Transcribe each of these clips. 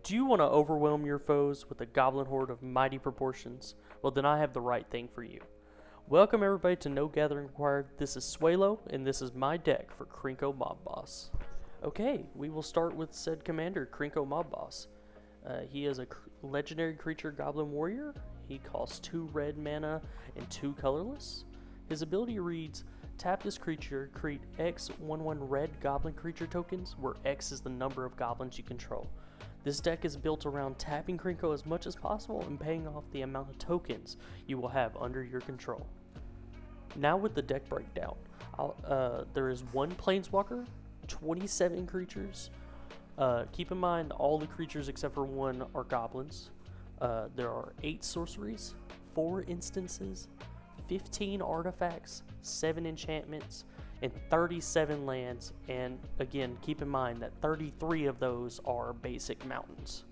Do you want to overwhelm your foes with a goblin horde of mighty proportions? Well, then I have the right thing for you. Welcome everybody to No Gathering Required. This is Swalo, and this is my deck for Krenko Mob Boss. Okay, we will start with said commander, Krenko Mob Boss. He is a legendary creature goblin warrior. He costs 2 red mana and 2 colorless. His ability reads, tap this creature, create X 1/1 red goblin creature tokens, where X is the number of goblins you control. This deck is built around tapping Krenko as much as possible and paying off the amount of tokens you will have under your control. Now with the deck breakdown, there is 1 Planeswalker, 27 creatures. Keep in mind all the creatures except for 1 are goblins. There are 8 sorceries, 4 instances, 15 artifacts, 7 enchantments, and 37 lands, and again, keep in mind that 33 of those are basic mountains.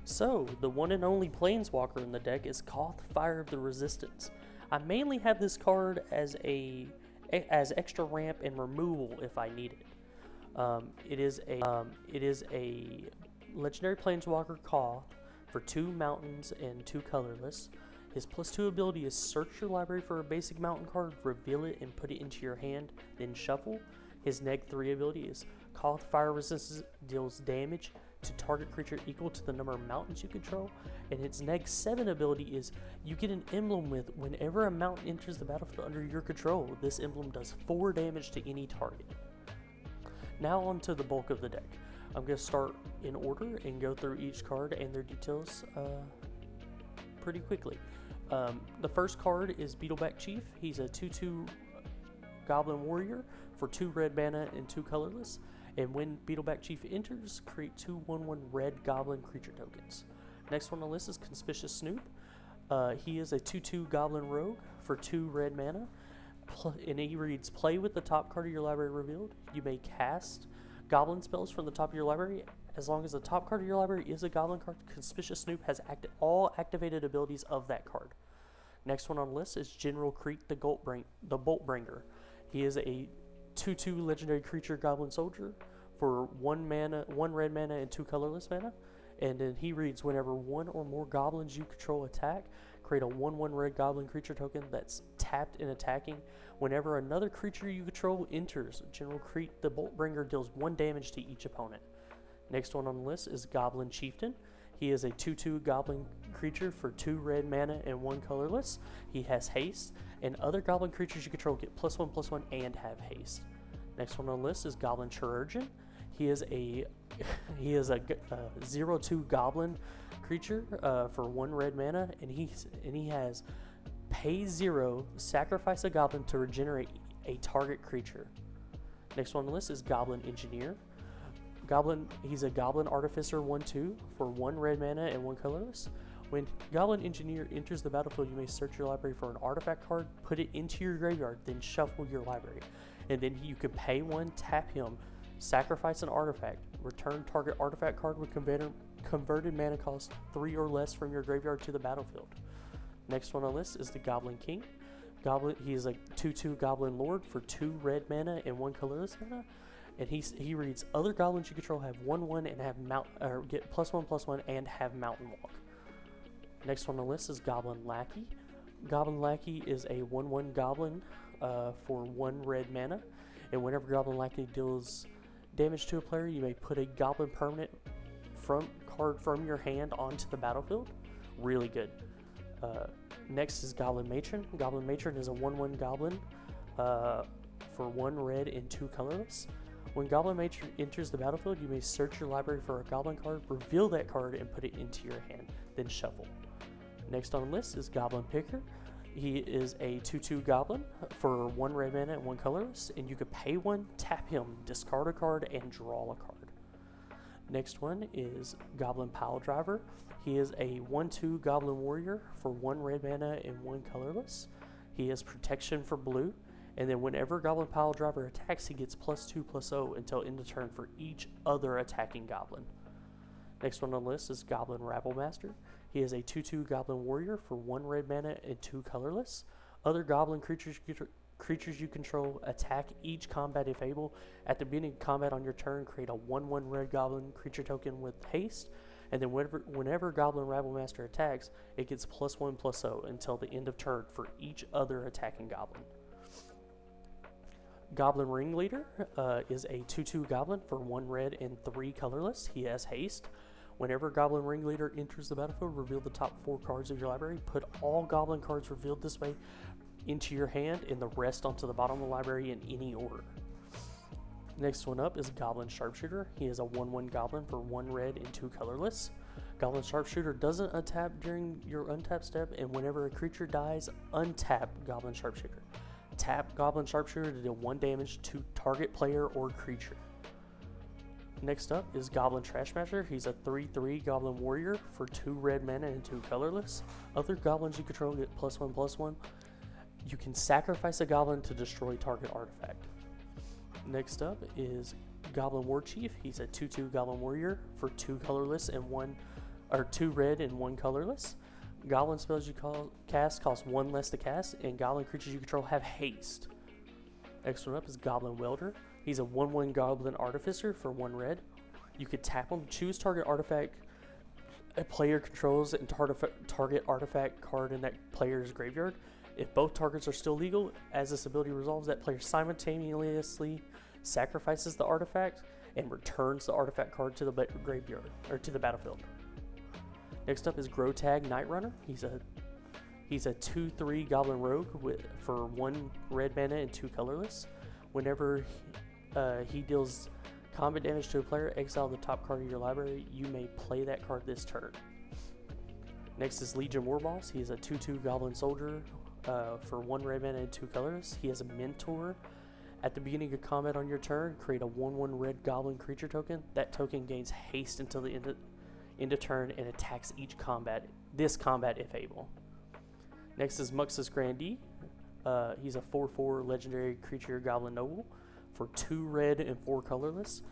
So, the one and only Planeswalker in the deck is Koth, Fire of the Resistance. I mainly have this card as extra ramp and removal if I need it. It is a legendary Planeswalker Koth for 2 mountains and 2 colorless. His +2 ability is search your library for a basic mountain card, reveal it, and put it into your hand, then shuffle. His -3 ability is Koth Fire Resistance deals damage to target creature equal to the number of mountains you control. And its -7 ability is you get an emblem with whenever a mountain enters the battlefield under your control, this emblem does 4 damage to any target. Now on to the bulk of the deck. I'm going to start in order and go through each card and their details pretty quickly. The first card is Beetleback Chief. He's a 2/2 Goblin Warrior for 2 red mana and 2 colorless. And when Beetleback Chief enters, create 2 1/1 red Goblin creature tokens. Next one on the list is Conspicuous Snoop. He is a 2/2 Goblin Rogue for 2 red mana. And he reads, play with the top card of your library revealed. You may cast Goblin spells from the top of your library. As long as the top card of your library is a Goblin card, Conspicuous Snoop has all activated abilities of that card. Next one on the list is General Creek the Boltbringer. He is a 2/2 legendary creature Goblin Soldier for 1 red mana and 2 colorless mana. And then he reads, whenever 1 or more goblins you control attack, create a 1/1 red goblin creature token that's tapped and attacking. Whenever another creature you control enters, General Creek the Boltbringer deals 1 damage to each opponent. Next one on the list is Goblin Chieftain. He is a 2/2 goblin creature for 2 red mana and 1 colorless. He has haste, and other goblin creatures you control get +1/+1 and have haste. Next one on the list is Goblin Chirurgeon. He is a 0/2 goblin creature for 1 red mana, and he has pay 0, sacrifice a goblin to regenerate a target creature. Next one on the list is Goblin Engineer. He's a Goblin Artificer 1/2 for 1 red mana and 1 colorless. When Goblin Engineer enters the battlefield, you may search your library for an artifact card, put it into your graveyard, then shuffle your library. And then you can pay 1, tap him, sacrifice an artifact, return target artifact card with converted mana cost 3 or less from your graveyard to the battlefield. Next one on the list is the Goblin King. He is a 2/2 Goblin Lord for 2 red mana and 1 colorless mana. And he reads, other goblins you control have 1/1 and have get +1/+1 and have Mountain Walk. Next one on the list is Goblin Lackey. Goblin Lackey is a 1/1 goblin for 1 red mana. And whenever Goblin Lackey deals damage to a player, you may put a goblin permanent card from your hand onto the battlefield. Really good. Next is Goblin Matron. Goblin Matron is a 1/1 goblin for 1 red and 2 colorless. When Goblin Matron enters the battlefield, you may search your library for a goblin card, reveal that card, and put it into your hand, then shuffle. Next on the list is Goblin Picker. He is a 2/2 goblin for 1 red mana and 1 colorless, and you could pay 1, tap him, discard a card, and draw a card. Next one is Goblin Pile Driver. He is a 1/2 Goblin Warrior for 1 red mana and 1 colorless. He has protection for blue. And then whenever Goblin Pile Driver attacks, he gets +2/+0 until end of turn for each other attacking goblin. Next one on the list is Goblin Rabblemaster. He is a 2/2 Goblin Warrior for 1 red mana and 2 colorless. Other goblin creatures creatures you control attack each combat if able. At the beginning of combat on your turn, create a 1/1 red goblin creature token with haste, and then whenever Goblin Rabblemaster attacks, it gets +1/+0 until the end of turn for each other attacking goblin. Goblin Ringleader is a 2/2 goblin for 1 red and 3 colorless. He has haste. Whenever Goblin Ringleader enters the battlefield, reveal the top 4 cards of your library. Put all goblin cards revealed this way into your hand and the rest onto the bottom of the library in any order. Next one up is Goblin Sharpshooter. He is a 1/1 goblin for 1 red and 2 colorless. Goblin Sharpshooter doesn't untap during your untap step, and whenever a creature dies, untap Goblin Sharpshooter. Tap Goblin Sharpshooter to deal 1 damage to target player or creature. Next up is Goblin Trashmaster. He's a 3/3 Goblin Warrior for 2 red mana and 2 colorless. Other goblins you control get +1/+1. You can sacrifice a goblin to destroy target artifact. Next up is Goblin War Chief. He's a 2/2 Goblin Warrior for 2 colorless and 2 red and 1 colorless. Goblin spells you cast cost 1 less to cast, and goblin creatures you control have haste. Next one up is Goblin Welder. He's a 1/1 Goblin Artificer for 1 red. You could tap him, choose target artifact a player controls, and target artifact card in that player's graveyard. If both targets are still legal, as this ability resolves, that player simultaneously sacrifices the artifact and returns the artifact card to the graveyard or to the battlefield. Next up is Grotag Night Runner. He's a 2/3 Goblin Rogue for 1 red mana and 2 colorless. Whenever he deals combat damage to a player, exile the top card of your library. You may play that card this turn. Next is Legion Warboss. He is a 2/2 Goblin Soldier for 1 red mana and 2 colors. He has a Mentor. At the beginning of combat on your turn, create a 1/1 red Goblin creature token. That token gains haste until the end of turn and attacks this combat if able. Next is Muxus Grandee. He's a 4/4 legendary creature Goblin Noble for 2 red and 4 colorless.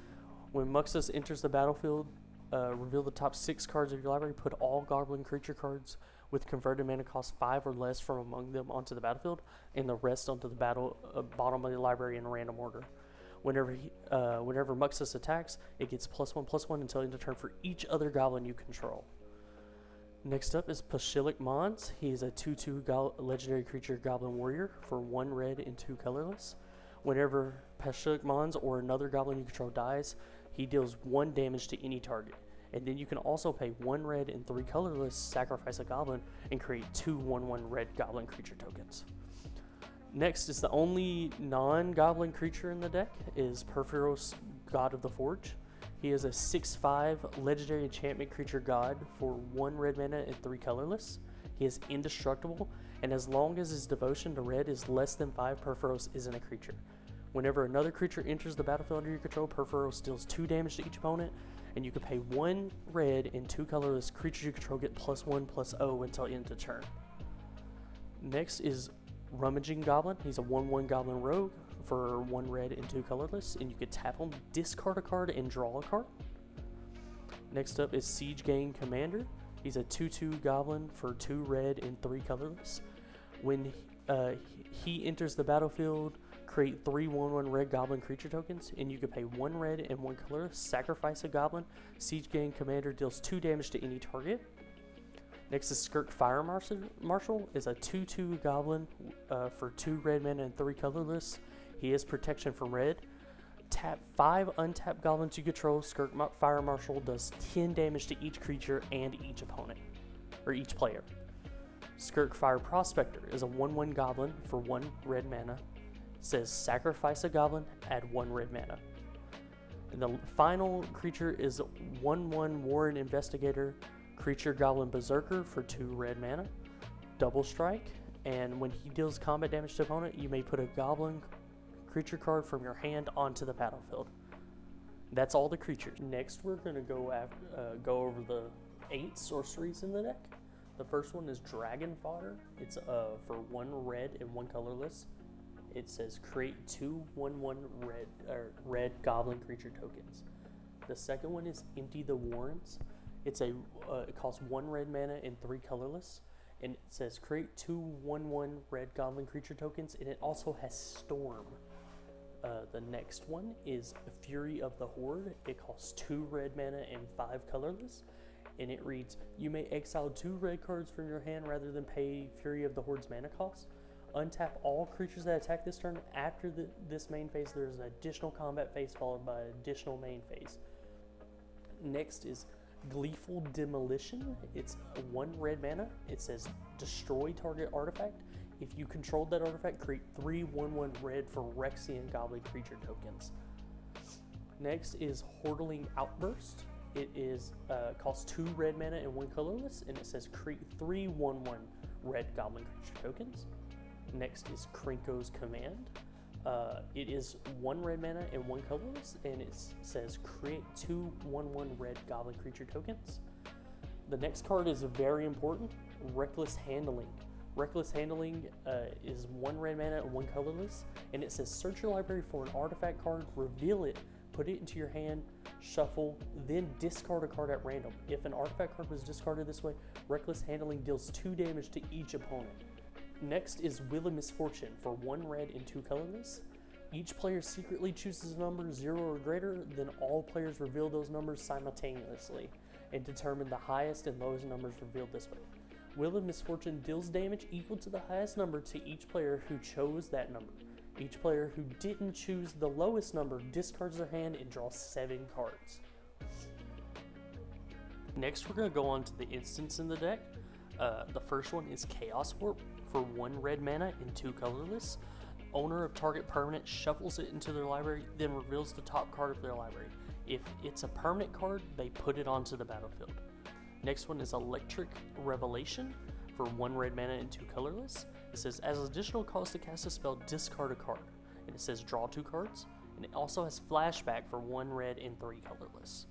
When Muxus enters the battlefield, reveal the top 6 cards of your library. Put all Goblin creature cards with converted mana cost 5 or less from among them onto the battlefield, and the rest onto the bottom of the library in random order. Whenever Muxus attacks, it gets +1/+1 until end of turn for each other goblin you control. Next up is Pashilic Mons. He is a 2/2 legendary creature Goblin Warrior for 1 red and 2 colorless. Whenever Pashilic Mons or another goblin you control dies, he deals 1 damage to any target. And then you can also pay 1 red and 3 colorless, sacrifice a goblin, and create 2 1/1 red goblin creature tokens. Next is the only non-goblin creature in the deck is Perfiros, God of the Forge. He is a 6/5 legendary enchantment creature god for 1 red mana and 3 colorless. He is indestructible, and as long as his devotion to red is less than 5, Perfiros isn't a creature. Whenever another creature enters the battlefield under your control, Perfiros deals 2 damage to each opponent, and you can pay 1 red and 2 colorless. Creatures you control get +1/+0 until end of turn. Next is Rummaging Goblin. He's a 1/1 Goblin Rogue for 1 red and 2 colorless, and you can tap him, discard a card, and draw a card. Next up is Siege Gang Commander. He's a 2/2 Goblin for 2 red and 3 colorless. When he enters the battlefield, create 3 1/1 red Goblin creature tokens, and you can pay 1 red and 1 colorless, sacrifice a Goblin. Siege Gang Commander deals 2 damage to any target. Next is Skirk Fire Marshal. Is a 2/2 Goblin for 2 red mana and 3 colorless. He has protection from red. Tap 5 untapped goblins you control. Skirk Fire Marshal does 10 damage to each creature and each opponent, or each player. Skirk Fire Prospector is a 1/1 Goblin for 1 red mana. It says sacrifice a goblin, add 1 red mana. And the final creature is 1/1 Warren Investigator. Creature Goblin Berserker for 2 red mana, double strike, and when he deals combat damage to opponent, you may put a goblin creature card from your hand onto the battlefield. That's all the creatures. Next, we're going to go over the 8 sorceries in the deck. The first one is Dragon Fodder. It's for 1 red and 1 colorless. It says create 2 1/1 red goblin creature tokens. The second one is Empty the Warrens. It costs 1 red mana and 3 colorless, and it says create 2 1/1 red Goblin creature tokens, and it also has Storm. The next one is Fury of the Horde. It costs 2 red mana and 5 colorless, and it reads, you may exile 2 red cards from your hand rather than pay Fury of the Horde's mana cost. Untap all creatures that attack this turn. After this main phase, there is an additional combat phase followed by an additional main phase. Next is Gleeful Demolition. It's 1 red mana. It says destroy target artifact. If you controlled that artifact, create 3 1/1 red for Rexian Goblin creature tokens. Next is Hordeling Outburst. It is costs 2 red mana and 1 colorless, and it says create 3 1/1 red Goblin creature tokens. Next is Krenko's Command. It is 1 red mana and 1 colorless, and it says create 2 1/1 red Goblin creature tokens. The next card is very important, Reckless Handling. Reckless Handling is 1 red mana and 1 colorless, and it says search your library for an artifact card, reveal it, put it into your hand, shuffle, then discard a card at random. If an artifact card was discarded this way, Reckless Handling deals 2 damage to each opponent. Next is Wheel of Misfortune for 1 red and 2 colorless. Each player secretly chooses a number 0 or greater, then all players reveal those numbers simultaneously and determine the highest and lowest numbers revealed this way. Wheel of Misfortune deals damage equal to the highest number to each player who chose that number. Each player who didn't choose the lowest number discards their hand and draws 7 cards. Next, we're going to go on to the instants in the deck. The first one is Chaos Warp for 1 red mana and 2 colorless. Owner of target permanent shuffles it into their library, then reveals the top card of their library. If it's a permanent card, they put it onto the battlefield. Next one is Electric Revelation for 1 red mana and 2 colorless. It says, as additional cost to cast a spell, discard a card. And it says draw 2 cards. And it also has Flashback for 1 red and 3 colorless.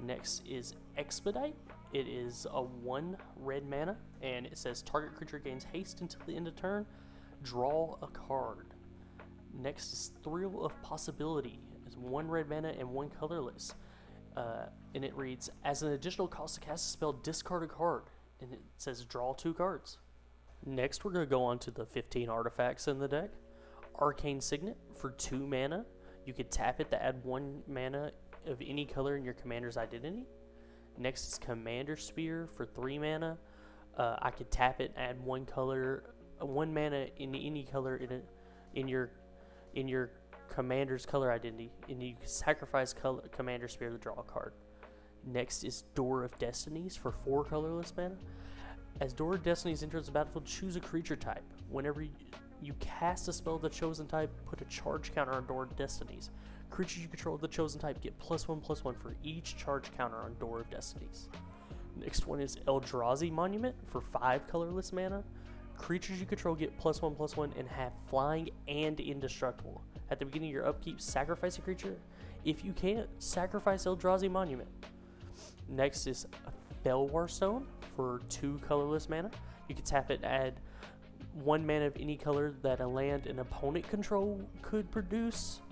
Next is Expedite. It is a 1 red mana, and it says target creature gains haste until the end of turn. Draw a card. Next is Thrill of Possibility. It's 1 red mana and 1 colorless. And it reads, as an additional cost to cast a spell, discard a card. And it says draw 2 cards. Next, we're going to go on to the 15 artifacts in the deck. Arcane Signet for 2 mana. You could tap it to add 1 mana of any color in your commander's identity. Next is Commander Spear for 3 mana. I could tap it, add 1 mana in any color in your commander's color identity, and you can sacrifice Commander Spear to draw a card. Next is Door of Destinies for 4 colorless mana. As Door of Destinies enters the battlefield, choose a creature type. Whenever you cast a spell of the chosen type, put a charge counter on Door of Destinies. Creatures you control of the chosen type get +1/+1 for each charge counter on Door of Destinies. Next one is Eldrazi Monument for 5 colorless mana. Creatures you control get +1/+1 and have flying and indestructible. At the beginning of your upkeep, sacrifice a creature. If you can't, sacrifice Eldrazi Monument. Next is Felwar Stone for 2 colorless mana. You can tap it and add 1 mana of any color that a land an opponent control could produce.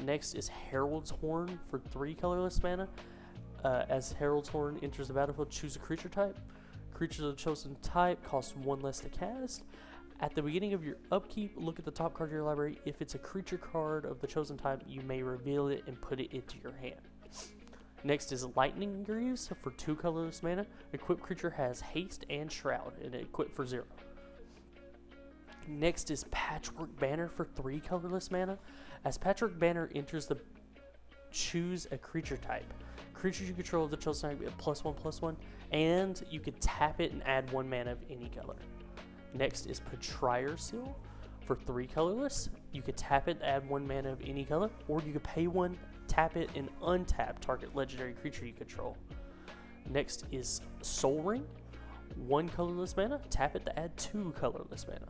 Next is Herald's Horn for 3 colorless mana. As Herald's Horn enters the battlefield, choose a creature type. Creatures of the chosen type cost 1 less to cast. At the beginning of your upkeep, look at the top card of your library. If it's a creature card of the chosen type, you may reveal it and put it into your hand. Next is Lightning Greaves for 2 colorless mana. Equipped creature has haste and shroud, and equipped for 0. Next is Patchwork Banner for 3 colorless mana. As Patchwork Banner enters the choose a creature type. Creatures you control of the chosen type get +1/+1, and you can tap it and add 1 mana of any color. Next is Betrayer Seal for 3 colorless. You could tap it, add 1 mana of any color, or you could pay 1, tap it, and untap target legendary creature you control. Next is Soul Ring, 1 colorless mana. Tap it to add 2 colorless mana.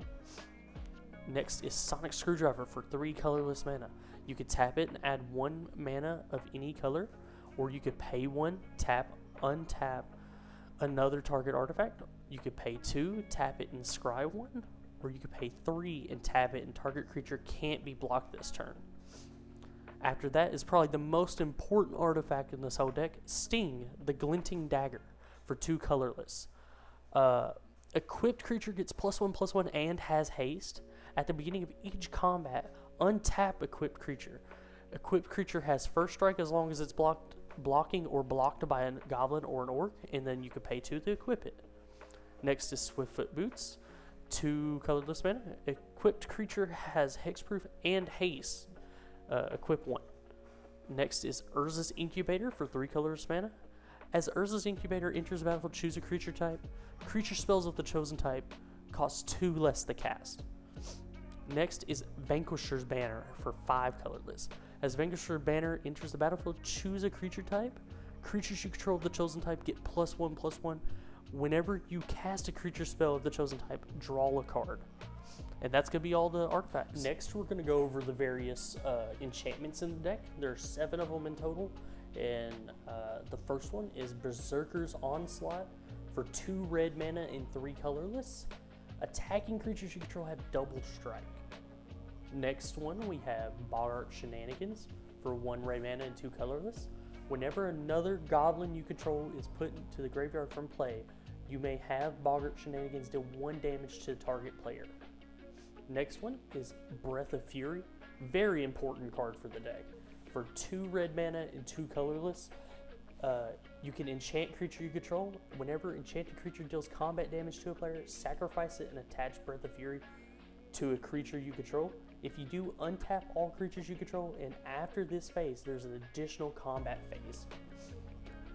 Next is Sonic Screwdriver for 3 colorless mana. You could tap it and add 1 mana of any color, or you could pay 1, tap, untap another target artifact. You could pay 2, tap it and scry 1, or you could pay 3 and tap it and target creature can't be blocked this turn. After that is probably the most important artifact in this whole deck, Sting, the Glinting Dagger for 2 colorless. Equipped creature gets +1/+1 and has haste. At the beginning of each combat, untap equipped creature. Equipped creature has first strike as long as it's blocking or blocked by a goblin or an orc, and then you can pay 2 to equip it. Next is Swiftfoot Boots, 2 colorless mana. Equipped creature has hexproof and haste. Equip 1. Next is Urza's Incubator for 3 colorless mana. As Urza's Incubator enters the battlefield, choose a creature type. Creature spells of the chosen type cost 2 less to cast. Next is Vanquisher's Banner for 5 colorless. As Vanquisher's Banner enters the battlefield, choose a creature type. Creatures you control of the chosen type get +1/+1. Whenever you cast a creature spell of the chosen type, draw a card. And that's going to be all the artifacts. Next, we're going to go over the various enchantments in the deck. There are 7 of them in total. And the first one is Berserker's Onslaught for 2 red mana and 3 colorless. Attacking creatures you control have double strike. Next one, we have Boggart Shenanigans for 1 red mana and 2 colorless. Whenever another goblin you control is put into the graveyard from play, you may have Boggart Shenanigans deal 1 damage to the target player. Next one is Breath of Fury, very important card for the deck. For 2 red mana and 2 colorless, you can enchant creature you control. Whenever enchanted creature deals combat damage to a player, sacrifice it and attach Breath of Fury to a creature you control. If you do, untap all creatures you control, and after this phase, there's an additional combat phase.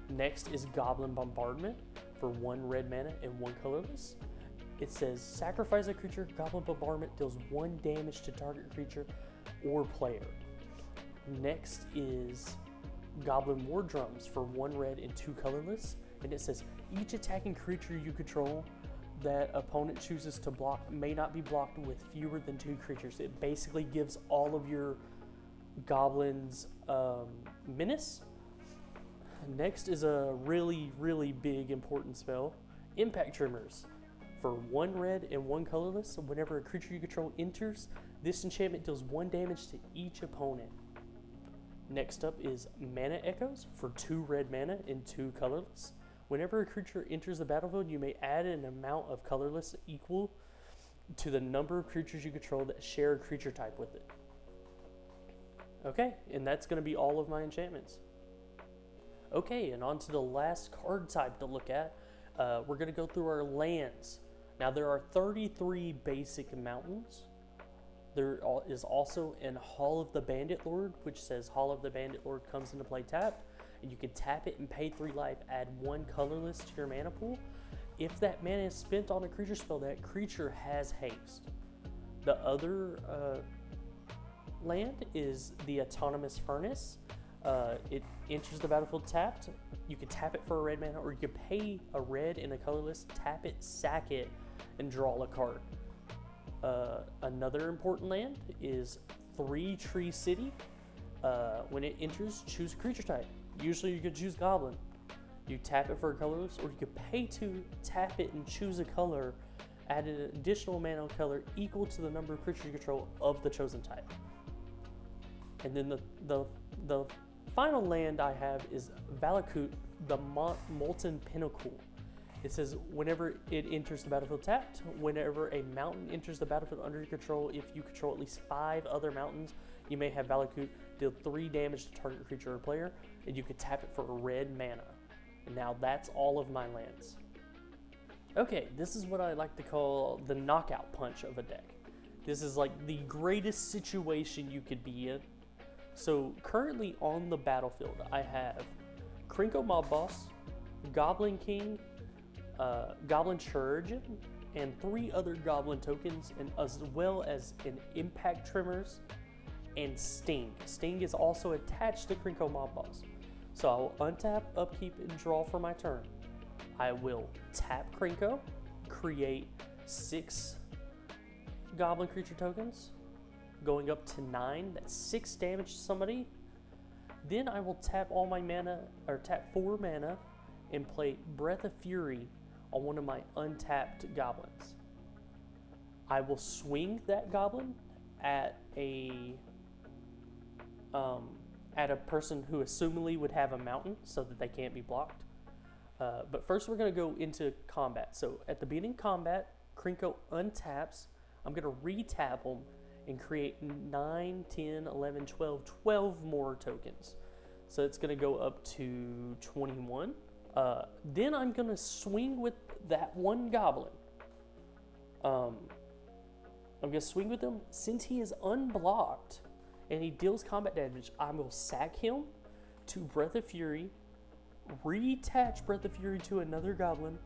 Next is Goblin Bombardment for 1 red mana and 1 colorless. It says, sacrifice a creature, Goblin Bombardment deals 1 damage to target creature or player. Next is Goblin War Drums for 1 red and 2 colorless. And it says, each attacking creature you control that opponent chooses to block may not be blocked with fewer than 2 creatures. It basically gives all of your goblins menace. Next is a really, really big important spell, Impact Tremors. For 1 red and 1 colorless, whenever a creature you control enters, this enchantment deals 1 damage to each opponent. Next up is Mana Echoes for 2 red mana and 2 colorless. Whenever a creature enters the battlefield, you may add an amount of colorless equal to the number of creatures you control that share a creature type with it. Okay, and that's going to be all of my enchantments. Okay, and on to the last card type to look at. We're going to go through our lands. Now, there are 33 basic mountains. There is also an Hall of the Bandit Lord, which says Hall of the Bandit Lord comes into play tapped. And you can tap it and pay 3 life, add 1 colorless to your mana pool. If that mana is spent on a creature spell, that creature has haste. The other land is the Autonomous Furnace. It enters the battlefield tapped. You can tap it for a red mana, or you can pay a red and a colorless, tap it, sack it, and draw a card. Another important land is 3 Tree City. When it enters, choose a creature type. Usually you could choose Goblin. You tap it for a colorless, or you could pay to tap it and choose a color, add an additional mana color equal to the number of creatures you control of the chosen type. And then the final land I have is Valakut, the Molten Pinnacle. It says, whenever it enters the battlefield tapped, whenever a mountain enters the battlefield under your control, if you control at least 5 other mountains, you may have Valakut deal 3 damage to target creature or player, and you can tap it for a red mana. And now that's all of my lands. Okay, this is what I like to call the knockout punch of a deck. This is like the greatest situation you could be in. So currently on the battlefield, I have Krenko Mob Boss, Goblin King, Goblin Chirurgeon, and 3 other Goblin tokens, and as well as an Impact Tremors and Sting. Sting is also attached to Krenko Mob Boss. So I will untap, upkeep, and draw for my turn. I will tap Krenko, create 6 Goblin creature tokens, going up to 9. That's 6 damage to somebody. Then I will tap all my mana, or tap 4 mana, and play Breath of Fury on one of my untapped goblins. I will swing that goblin at a person who assumingly would have a mountain so that they can't be blocked. But first we're going to go into combat. So at the beginning of combat, Krenko untaps. I'm going to re-tap him and create 9, 10, 11, 12 more tokens. So it's going to go up to 21. Then I'm going to swing with that one goblin. I'm going to swing with him. Since he is unblocked and he deals combat damage, I'm going to sack him to Breath of Fury, reattach Breath of Fury to another goblin,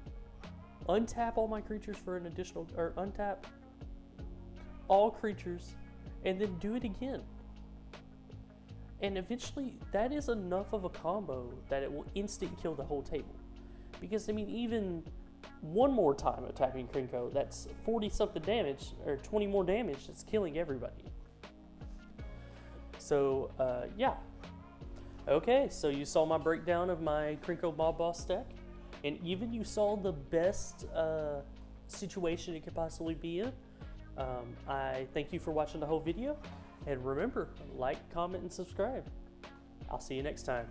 untap all my creatures for an additional, or untap all creatures, and then do it again. And eventually, that is enough of a combo that it will instant kill the whole table. Because, I mean, even one more time attacking Krenko, that's 40-something damage, or 20 more damage, that's killing everybody. So, yeah. Okay, so you saw my breakdown of my Krenko Mob Boss deck, and even you saw the best situation it could possibly be in. I thank you for watching the whole video, and remember, like, comment, and subscribe. I'll see you next time.